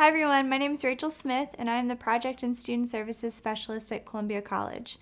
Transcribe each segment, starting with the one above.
Hi everyone, my name is Rachel Smith and I am the Project and Student Services Specialist at Columbia College.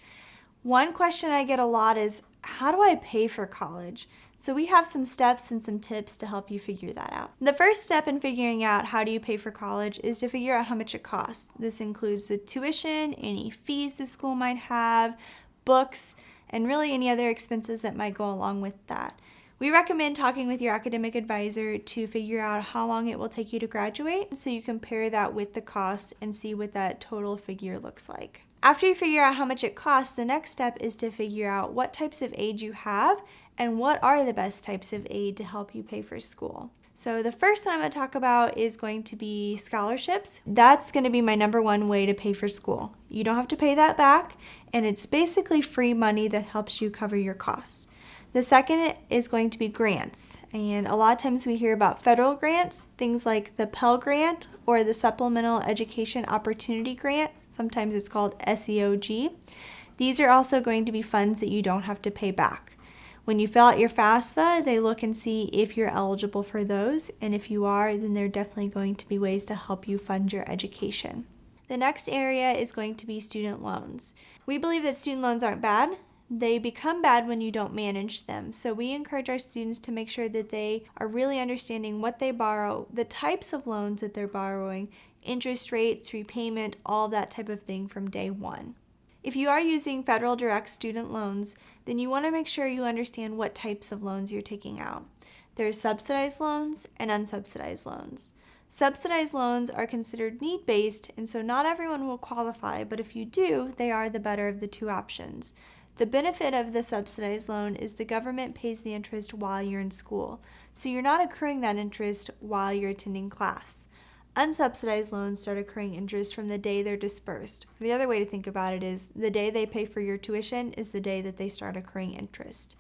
One question I get a lot is, how do I pay for college? So we have some steps and some tips to help you figure that out. The first step in figuring out how do you pay for college is to figure out how much it costs. This includes the tuition, any fees the school might have, books, and really any other expenses that might go along with that. We recommend talking with your academic advisor to figure out how long it will take you to graduate, so you compare that with the cost and see what that total figure looks like. After you figure out how much it costs, the next step is to figure out what types of aid you have and what are the best types of aid to help you pay for school. So the first one I'm going to talk about is going to be scholarships. That's going to be my number one way to pay for school. You don't have to pay that back, and it's basically free money that helps you cover your costs. The second is going to be grants, and a lot of times we hear about federal grants, things like the Pell Grant or the Supplemental Education Opportunity Grant. Sometimes it's called SEOG. These are also going to be funds that you don't have to pay back. When you fill out your FAFSA, they look and see if you're eligible for those, and if you are, then there are definitely going to be ways to help you fund your education. The next area is going to be student loans. We believe that student loans aren't bad. They become bad when you don't manage them. So we encourage our students to make sure that they are really understanding what they borrow, the types of loans that they're borrowing, interest rates, repayment, all that type of thing from day one. If you are using federal direct student loans, then you want to make sure you understand what types of loans you're taking out. There's subsidized loans and unsubsidized loans. Subsidized loans are considered need-based, and so not everyone will qualify, but if you do, they are the better of the two options. The benefit of the subsidized loan is the government pays the interest while you're in school, so you're not accruing that interest while you're attending class. Unsubsidized loans start accruing interest from the day they're dispersed. The other way to think about it is the day they pay for your tuition is the day that they start accruing interest.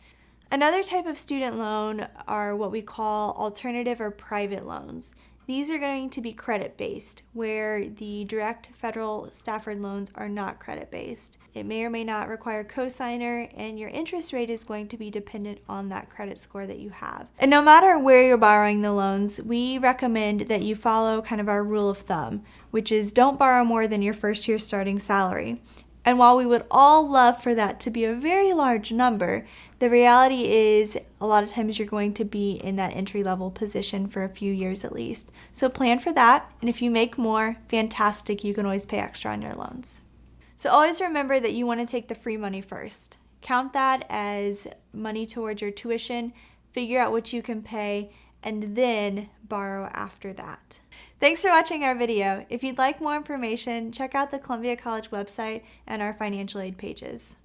Another type of student loan are what we call alternative or private loans. These are going to be credit-based, where the direct federal Stafford loans are not credit-based. It may or may not require cosigner, and your interest rate is going to be dependent on that credit score that you have. And no matter where you're borrowing the loans, we recommend that you follow kind of our rule of thumb, which is don't borrow more than your first year's starting salary. And while we would all love for that to be a very large number, the reality is a lot of times you're going to be in that entry-level position for a few years at least. So plan for that, and if you make more, fantastic, you can always pay extra on your loans. So always remember that you want to take the free money first. Count that as money towards your tuition, figure out what you can pay, and then borrow after that. Thanks for watching our video. If you'd like more information, check out the Columbia College website and our financial aid pages.